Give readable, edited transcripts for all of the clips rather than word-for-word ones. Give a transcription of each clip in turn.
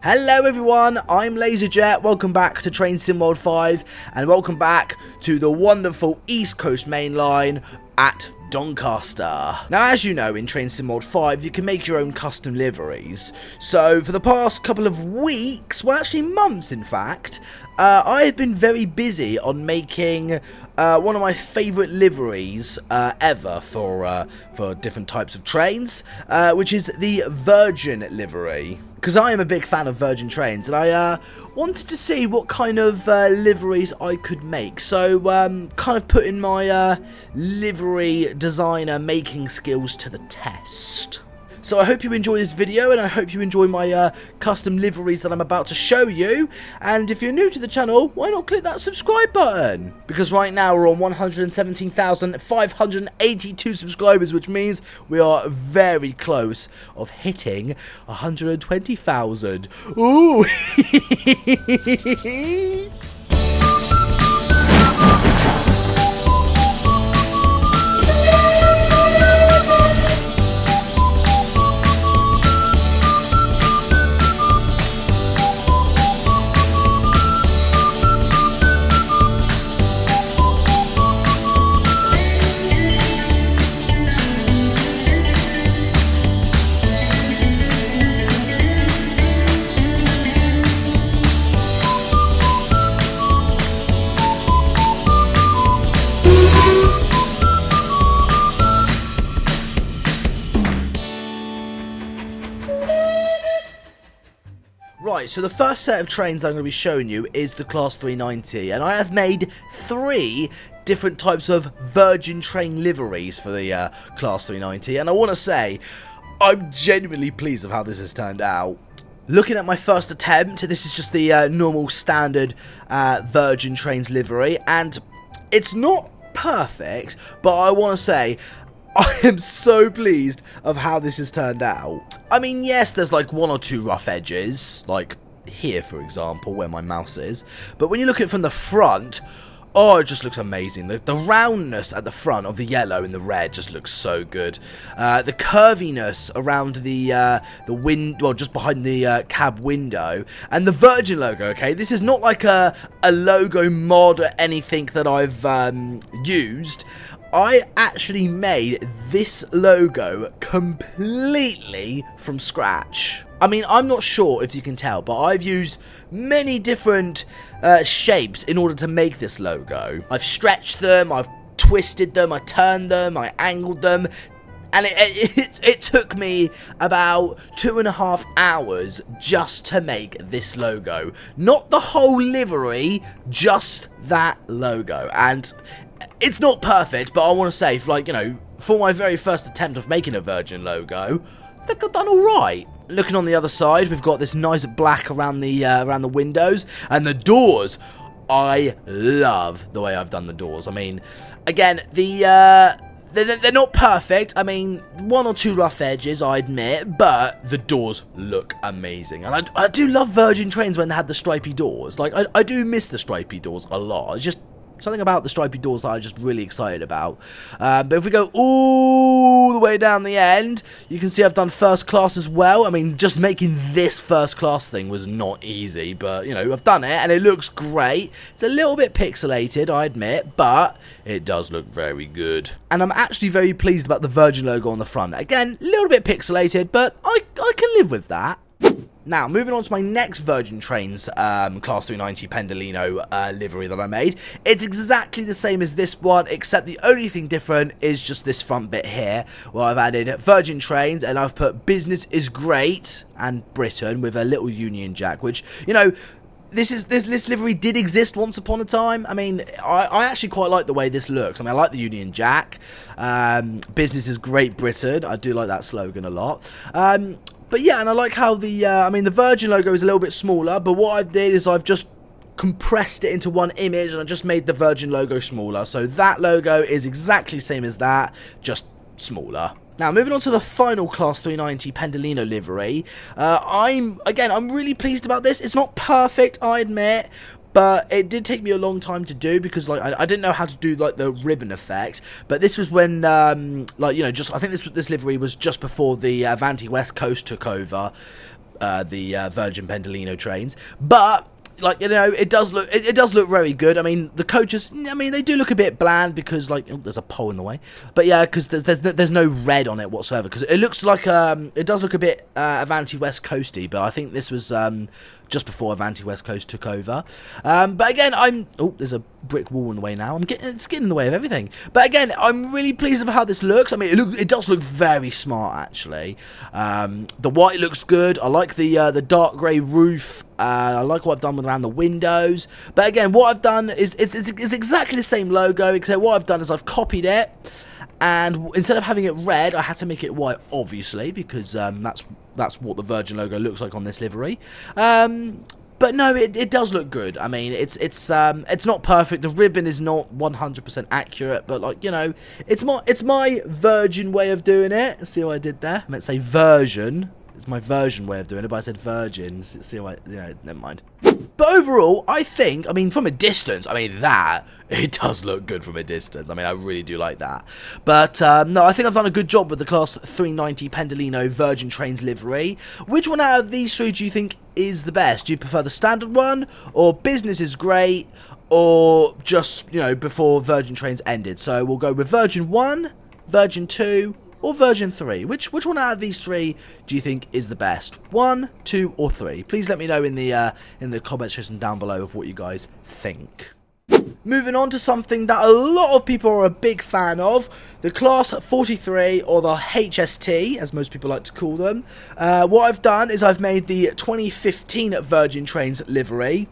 Hello everyone, I'm LaZeR, welcome back to Train Sim World 5, and welcome back to the wonderful East Coast main line at Doncaster. Now, as you know, in Train Sim World 5, you can make your own custom liveries. So, for the past couple of weeks, well actually months in fact, I have been very busy on making one of my favourite liveries ever for different types of trains, which is the Virgin livery. Because I am a big fan of Virgin trains, and I wanted to see what kind of liveries I could make. So, kind of putting my livery designer making skills to the test. So I hope you enjoy this video, and I hope you enjoy my custom liveries that I'm about to show you. And if you're new to the channel, why not click that subscribe button? Because right now we're on 117,582 subscribers, which means we are very close of hitting 120,000. Ooh! Right, so the first set of trains I'm going to be showing you is the Class 390, and I have made 3 different types of Virgin train liveries for the Class 390, and I want to say, I'm genuinely pleased with how this has turned out. Looking at my first attempt, this is just the normal standard Virgin trains livery, and it's not perfect, but I want to say, I am so pleased of how this has turned out. I mean, yes, there's like 1 or 2 rough edges, like here, for example, where my mouse is. But when you look at it from the front, oh, it just looks amazing. The roundness at the front of the yellow and the red just looks so good. The curviness around the window, well, just behind the cab window, and the Virgin logo. Okay, this is not like a logo mod or anything that I've used. I actually made this logo completely from scratch. I mean, I'm not sure if you can tell, but I've used many different shapes in order to make this logo. I've stretched them, I've twisted them, I turned them, I angled them, and it took me about 2.5 hours just to make this logo. Not the whole livery, just that logo. And it's not perfect, but I want to say, for my very first attempt of making a Virgin logo, I think I've done alright. Looking on the other side, we've got this nice black around the windows, and the doors. I love the way I've done the doors. I mean, again, they're not perfect. I mean, 1 or 2 rough edges, I admit, but the doors look amazing. And I do love Virgin trains when they had the stripy doors. Like, I do miss the stripy doors a lot. It's just something about the stripy doors that I'm just really excited about. But if we go all the way down the end, you can see I've done first class as well. I mean, just making this first class thing was not easy, but, you know, I've done it, and it looks great. It's a little bit pixelated, I admit, but it does look very good. And I'm actually very pleased about the Virgin logo on the front. Again, a little bit pixelated, but I can live with that. Now, moving on to my next Virgin Trains Class 390 Pendolino livery that I made. It's exactly the same as this one, except the only thing different is just this front bit here, where I've added Virgin Trains, and I've put Business is Great and Britain with a little Union Jack, which, you know, this livery did exist once upon a time. I mean, I actually quite like the way this looks. I mean, I like the Union Jack. Business is Great Britain. I do like that slogan a lot. But yeah, and I like how the Virgin logo is a little bit smaller, but what I did is I've just compressed it into one image, and I just made the Virgin logo smaller. So that logo is exactly the same as that, just smaller. Now, moving on to the final Class 390 Pendolino livery. I'm really pleased about this. It's not perfect, I admit, but it did take me a long time to do because, like, I didn't know how to do, like, the ribbon effect. But this was when, I think this livery was just before the Avanti West Coast took over. the Virgin Pendolino trains, but like, you know, it does look very good. I mean, the coaches, I mean, they do look a bit bland because, like, oh, there's a pole in the way. But yeah, because there's no red on it whatsoever. Because it looks like it does look a bit Avanti West Coasty. But I think this was just before Avanti West Coast took over. But again, there's a brick wall in the way now. It's getting in the way of everything. But again, I'm really pleased with how this looks. I mean, it does look very smart, actually. The white looks good. I like the dark grey roof. I like what I've done around the windows. But again, what I've done is it's exactly the same logo, except what I've done is I've copied it, and instead of having it red, I had to make it white, obviously, because that's what the Virgin logo looks like on this livery. But no, it does look good. I mean, it's not perfect. The ribbon is not 100% accurate, but, like, you know, it's my Virgin way of doing it. See what I did there? I meant to say version. It's my version way of doing it, but I said virgins. See what never mind. But overall, I think, I mean, from a distance, I mean, it does look good from a distance. I mean, I really do like that. But, no, I think I've done a good job with the Class 390 Pendolino Virgin Trains livery. Which one out of these three do you think is the best? Do you prefer the standard one, or business is great, or just, you know, before Virgin Trains ended? So we'll go with Virgin 1, Virgin 2, or Virgin 3? Which one out of these three do you think is the best? 1, 2, or 3? Please let me know in the comment section down below of what you guys think. Moving on to something that a lot of people are a big fan of, the Class 43, or the HST, as most people like to call them. What I've done is I've made the 2015 Virgin Trains livery.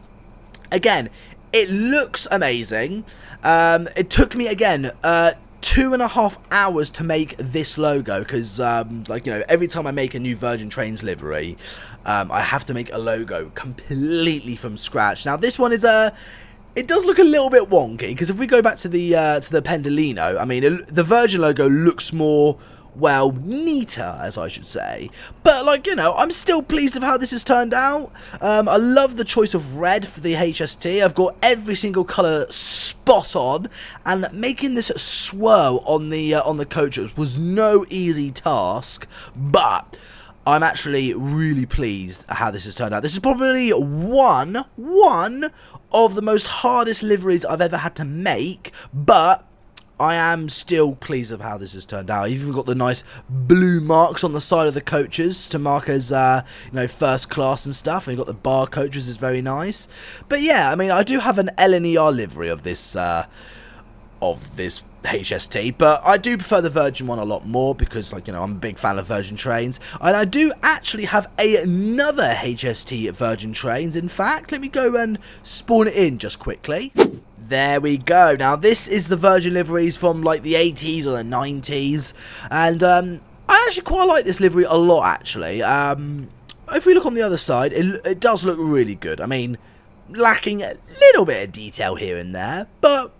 Again, it looks amazing. It took me, again, 2.5 hours to make this logo, because like, you know, every time I make a new Virgin Trains livery, I have to make a logo completely from scratch. Now this one is it does look a little bit wonky, because if we go back to the Pendolino, I mean, the Virgin logo looks more, well, neater, as I should say. But, like, you know, I'm still pleased with how this has turned out. I love the choice of red for the HST. I've got every single colour spot on, and making this swirl on the coaches was no easy task, but I'm actually really pleased how this has turned out. This is probably one of the most hardest liveries I've ever had to make, but I am still pleased with how this has turned out. You've even got the nice blue marks on the side of the coaches to mark as, you know, first class and stuff. And you've got the bar coaches, is very nice. But yeah, I mean, I do have an LNER livery of this HST, but I do prefer the Virgin one a lot more because, like, you know, I'm a big fan of Virgin Trains, and I do actually have another HST Virgin Trains. In fact, let me go and spawn it in just quickly. There we go. Now, this is the Virgin liveries from, like, the 80s or the 90s, and I actually quite like this livery a lot, actually. If we look on the other side, it does look really good. I mean, lacking a little bit of detail here and there, but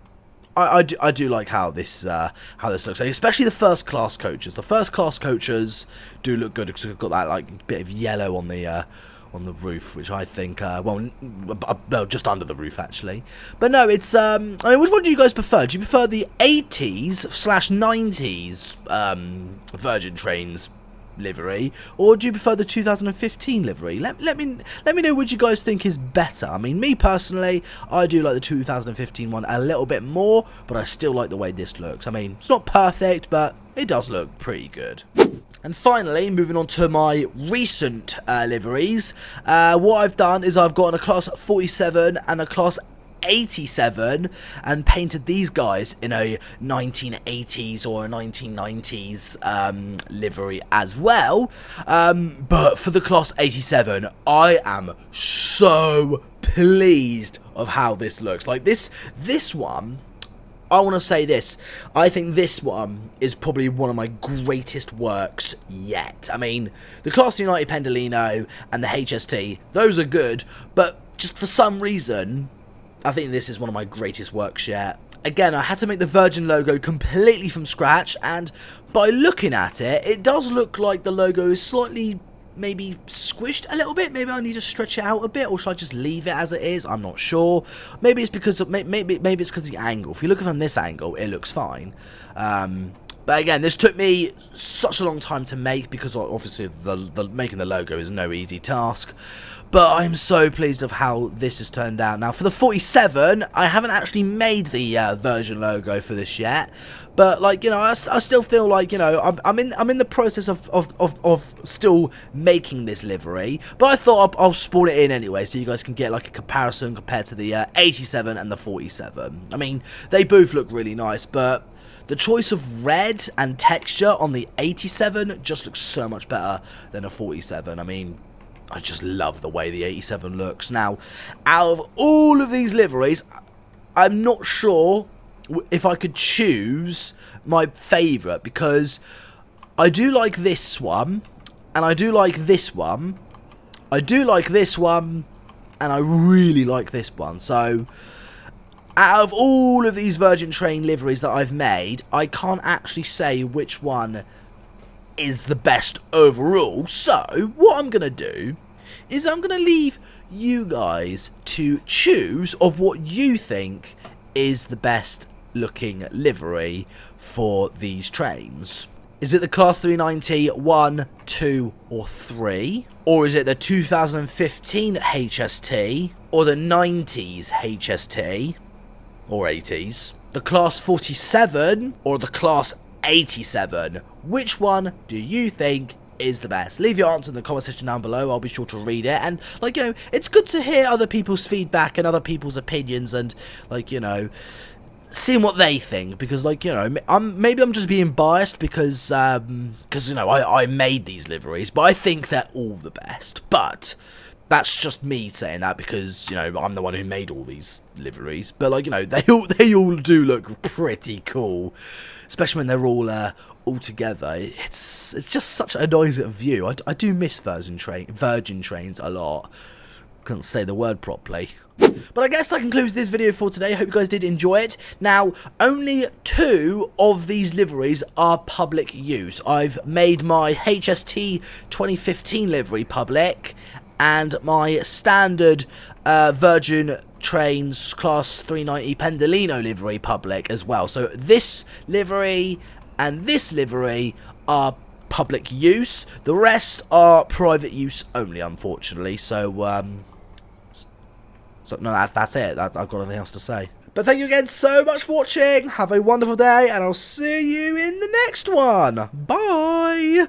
I do like how this looks, especially the first class coaches. The first class coaches do look good because we've got that, like, bit of yellow on the roof, which I think, well, just under the roof, actually. But no, it's, I mean, which one do you guys prefer? Do you prefer the 80s/90s Virgin Trains livery, or do you prefer the 2015 livery? Let me know what you guys think is better. I mean, me personally, I do like the 2015 one a little bit more, but I still like the way this looks. I mean, it's not perfect, but it does look pretty good. And finally, moving on to my recent liveries, what I've done is I've gotten a Class 47 and a Class 87 and painted these guys in a 1980s or a 1990s livery as well. But for the Class 87, I am so pleased of how this looks. Like, this one, I want to say this, I think this one is probably one of my greatest works yet. I mean, the Class 390 Pendolino and the HST, those are good, but just for some reason, I think this is one of my greatest works yet. Again, I had to make the Virgin logo completely from scratch, and by looking at it, it does look like the logo is slightly maybe squished a little bit. Maybe I need to stretch it out a bit, or should I just leave it as it is? I'm not sure. Maybe it's because of, maybe it's because of the angle. If you look from this angle, it looks fine. But But again, this took me such a long time to make because obviously the making the logo is no easy task. But I'm so pleased of how this has turned out. Now, for the 47, I haven't actually made the version logo for this yet. But, like, you know, I still feel like, you know, I'm in the process of still making this livery. But I thought I'll spawn it in anyway, so you guys can get, like, a comparison compared to the 87 and the 47. I mean, they both look really nice, but the choice of red and texture on the 87 just looks so much better than a 47. I mean, I just love the way the 87 looks. Now, out of all of these liveries, I'm not sure if I could choose my favourite, because I do like this one, and I do like this one, I do like this one, and I really like this one. So, out of all of these Virgin Train liveries that I've made, I can't actually say which one is the best overall. So what I'm going to do is I'm going to leave you guys to choose of what you think is the best looking livery for these trains. Is it the Class 390 1, 2 or 3? Or is it the 2015 HST or the 90s HST or 80s? The Class 47 or the Class 87? Which one do you think is the best? Leave your answer in the comment section down below. I'll be sure to read it. And, like, you know, it's good to hear other people's feedback and other people's opinions and, like, you know, seeing what they think, because, like, you know, maybe I'm just being biased because you know, I made these liveries, but I think they're all the best. But that's just me saying that because, you know, I'm the one who made all these liveries. But, like, you know, they all do look pretty cool, especially when they're all together. It's just such a nice view. I do miss Virgin Trains a lot. Couldn't say the word properly. But I guess that concludes this video for today. I hope you guys did enjoy it. Now, only 2 of these liveries are public use. I've made my HST 2015 livery public, and my standard Virgin Trains Class 390 Pendolino livery public as well. So this livery and this livery are public use. The rest are private use only, unfortunately. So no, that's it. I've got nothing else to say. But thank you again so much for watching. Have a wonderful day, and I'll see you in the next one. Bye!